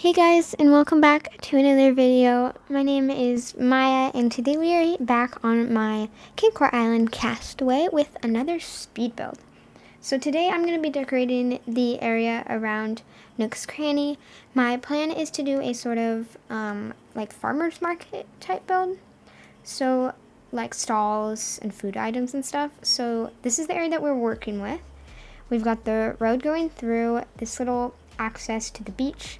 Hey guys, and welcome back to another video. My name is Maya, and today we are back on my Kinkor Island castaway with another speed build. So today I'm going to be decorating the area around Nooks Cranny. My plan is to do a sort of like farmer's market type build. So like stalls and food items and stuff. So this is the area that we're working with. We've got the road going through, this little access to the beach.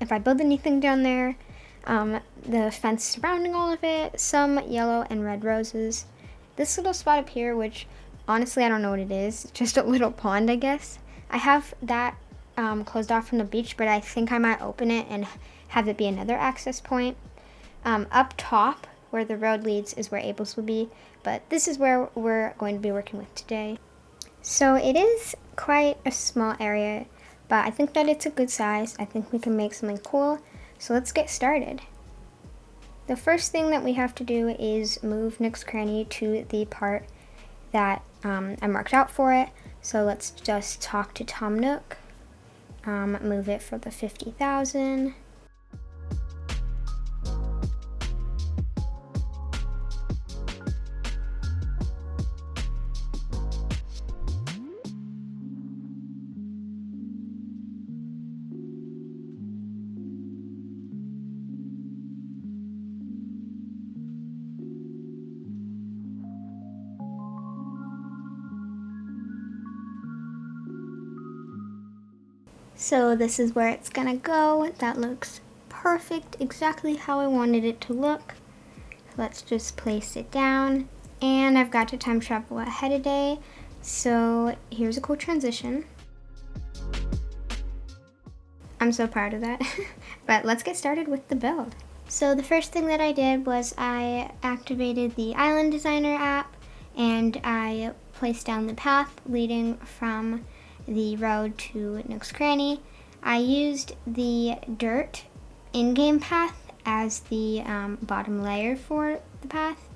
If I build anything down there, the fence surrounding all of it, some yellow and red roses. This little spot up here, which honestly I don't know what it is, just a little pond I guess. I have that closed off from the beach, but I think I might open it and have it be another access point. Up top where the road leads is where Abel's will be, but this is where we're going to be working with today. So it is quite a small area, but I think that it's a good size. I think we can make something cool. So let's get started. The first thing that we have to do is move Nooks Cranny to the part that I marked out for it. So let's just talk to Tom Nook. Move it for the 50,000. So this is where it's gonna go. That looks perfect, exactly how I wanted it to look. Let's just place it down. And I've got to time travel ahead of day. So here's a cool transition. I'm so proud of that. But let's get started with the build. So the first thing that I did was I activated the Island Designer app and I placed down the path leading from the road to Nooks Cranny. I used the dirt in-game path as the bottom layer for the path,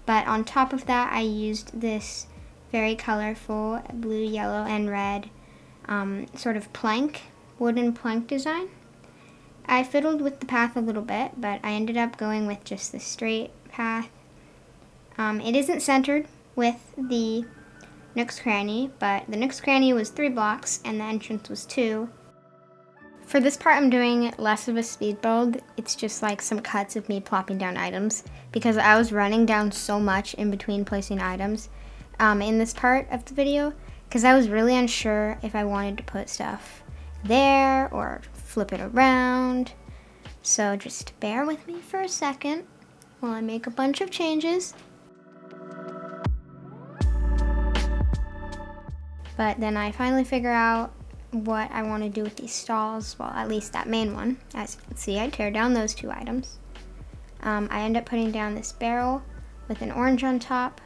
but on top of that I used this very colorful blue, yellow, and red sort of plank, wooden plank design. I fiddled with the path a little bit, but I ended up going with just the straight path. It isn't centered with the Nooks Cranny, but the Nooks Cranny was 3 blocks and the entrance was 2. For this part I'm doing less of a speed build. It's just like some cuts of me plopping down items because I was running down so much in between placing items in this part of the video because I was really unsure if I wanted to put stuff there or flip it around. So just bear with me for a second while I make a bunch of changes. But then I finally figure out what I want to do with these stalls, well, at least that main one. As you can see, I tear down those 2 items. I end up putting down this barrel with an orange on top,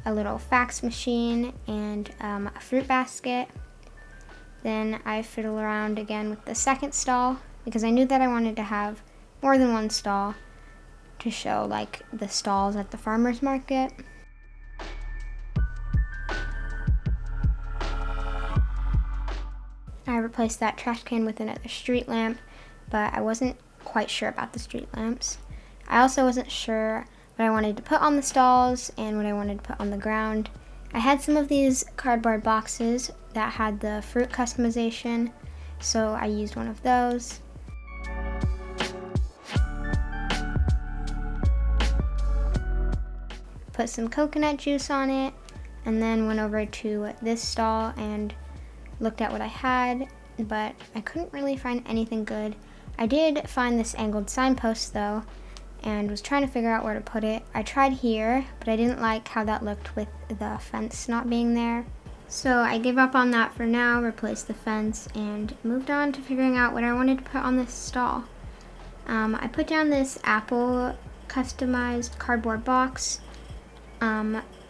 a little fax machine, and a fruit basket. Then I fiddle around again with the second stall because I knew that I wanted to have more than one stall to show like the stalls at the farmer's market. I replaced that trash can with another street lamp, but I wasn't quite sure about the street lamps. I also wasn't sure what I wanted to put on the stalls and what I wanted to put on the ground. I had some of these cardboard boxes that had the fruit customization, so I used one of those. Put some coconut juice on it, and then went over to this stall and looked at what I had, but I couldn't really find anything good. I did find this angled signpost though, and was trying to figure out where to put it. I tried here, but I didn't like how that looked with the fence not being there. So I gave up on that for now, replaced the fence, and moved on to figuring out what I wanted to put on this stall. I put down this apple customized cardboard box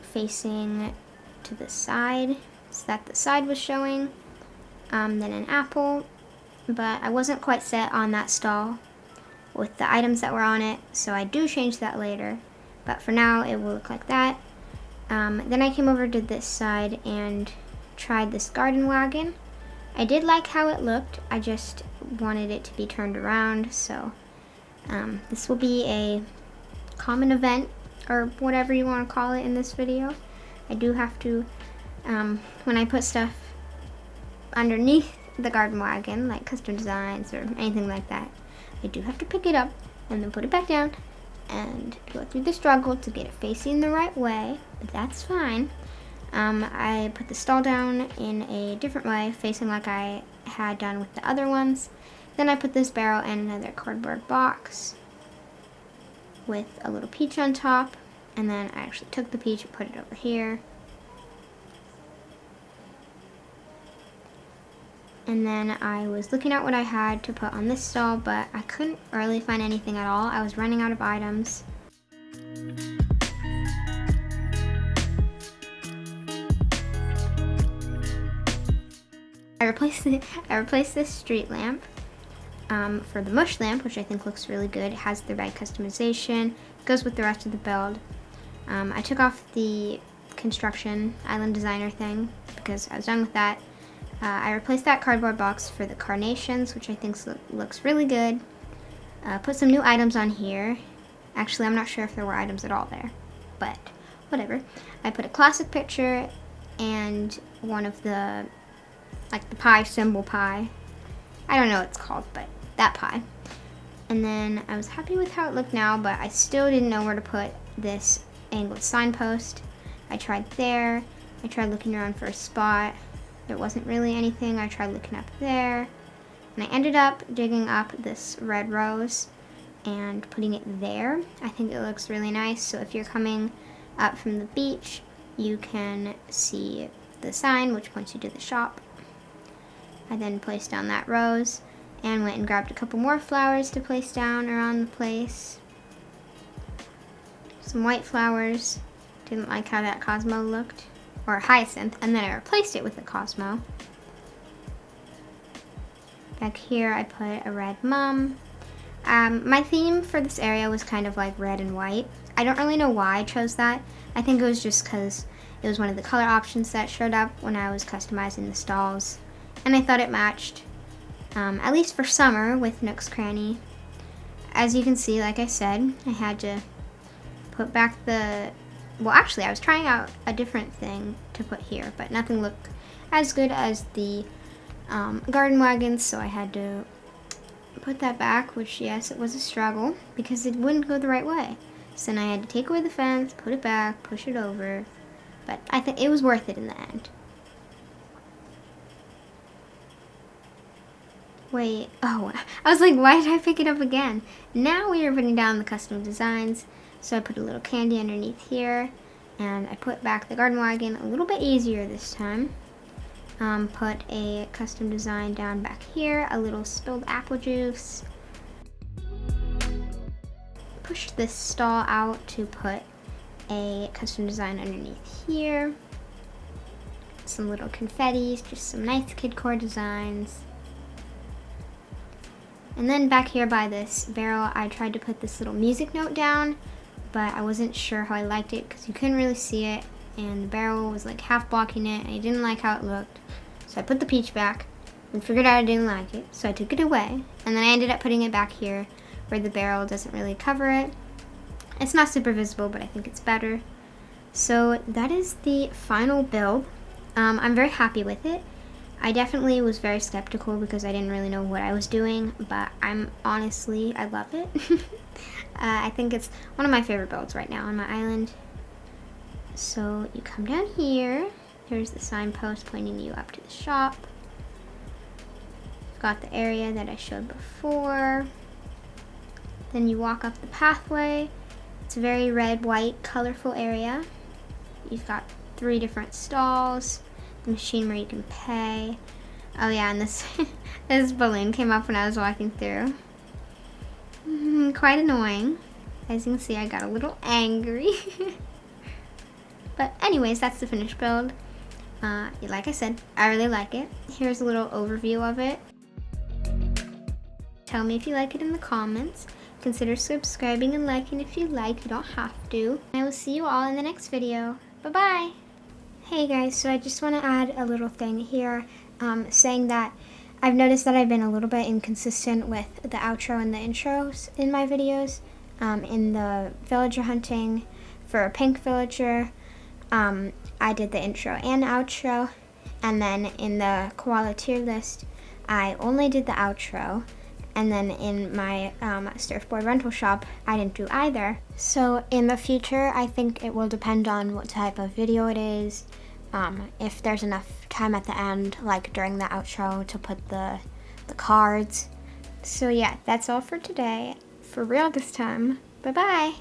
facing to the side, so that the side was showing, then an apple, but I wasn't quite set on that stall with the items that were on it, so I do change that later, but for now it will look like that. Then I came over to this side and tried this garden wagon. I did like how it looked, I just wanted it to be turned around, so this will be a common event, or whatever you want to call it, in this video. I do have to, when I put stuff underneath the garden wagon, like custom designs or anything like that, I do have to pick it up and then put it back down and go through the struggle to get it facing the right way, but that's fine. I put the stall down in a different way, facing like I had done with the other ones. Then I put this barrel in another cardboard box with a little peach on top, and then I actually took the peach and put it over here. And then I was looking at what I had to put on this stall, but I couldn't really find anything at all. I was running out of items. I replaced this street lamp for the mush lamp, which I think looks really good. It has the red customization, goes with the rest of the build. I took off the construction island designer thing because I was done with that. I replaced that cardboard box for the carnations, which I think looks really good. Put some new items on here. Actually, I'm not sure if there were items at all there, but whatever. I put a classic picture and one of the, like the pie symbol pie. I don't know what it's called, but that pie. And then I was happy with how it looked now, but I still didn't know where to put this angled signpost. I tried there. I tried looking around for a spot. There wasn't really anything. I tried looking up there. And I ended up digging up this red rose and putting it there. I think it looks really nice. So if you're coming up from the beach, you can see the sign, which points you to the shop. I then placed down that rose and went and grabbed a couple more flowers to place down around the place. Some white flowers. Didn't like how that Cosmo looked, or hyacinth, and then I replaced it with a Cosmo. Back here I put a red mum. My theme for this area was kind of like red and white. I don't really know why I chose that. I think it was just because it was one of the color options that showed up when I was customizing the stalls. And I thought it matched, at least for summer, with Nooks Cranny. As you can see, like I said, I had to put back the, well actually I was trying out a different thing to put here, but nothing looked as good as the garden wagons, so I had to put that back, which yes, it was a struggle because it wouldn't go the right way. So then I had to take away the fence, put it back, push it over, but I think it was worth it in the end. Wait, oh, I was like, why did I pick it up again? Now we are putting down the custom designs. So I put a little candy underneath here, and I put back the garden wagon a little bit easier this time. Put a custom design down back here, a little spilled apple juice. Pushed this stall out to put a custom design underneath here. Some little confettis, just some nice kidcore designs. And then back here by this barrel, I tried to put this little music note down, but I wasn't sure how I liked it because you couldn't really see it, and the barrel was like half blocking it, and I didn't like how it looked. So I put the peach back and figured out I didn't like it, so I took it away. And then I ended up putting it back here where the barrel doesn't really cover it. It's not super visible, but I think it's better. So that is the final build. I'm very happy with it. I definitely was very skeptical because I didn't really know what I was doing, but I love it. I think it's one of my favorite builds right now on my island. So you come down here, here's the signpost pointing you up to the shop. I've got the area that I showed before. Then you walk up the pathway. It's a very red, white, colorful area. You've got 3 different stalls. The machine where you can pay. Oh yeah, and this this balloon came up when I was walking through. Quite annoying. As you can see, I got a little angry. But anyways, that's the finished build. Like I said, I really like it. Here's a little overview of it. Tell me if you like it in the comments. Consider subscribing and liking if you like. You don't have to. I will see you all in the next video. Bye-bye. Hey guys, so I just want to add a little thing here saying that I've noticed that I've been a little bit inconsistent with the outro and the intros in my videos. In the villager hunting for pink villager, I did the intro and outro, and then in the koala tier list, I only did the outro, and then in my surfboard rental shop, I didn't do either. So in the future, I think it will depend on what type of video it is, if there's enough time at the end, like during the outro, to put the cards. So yeah, that's all for today. For real this time. Bye-bye.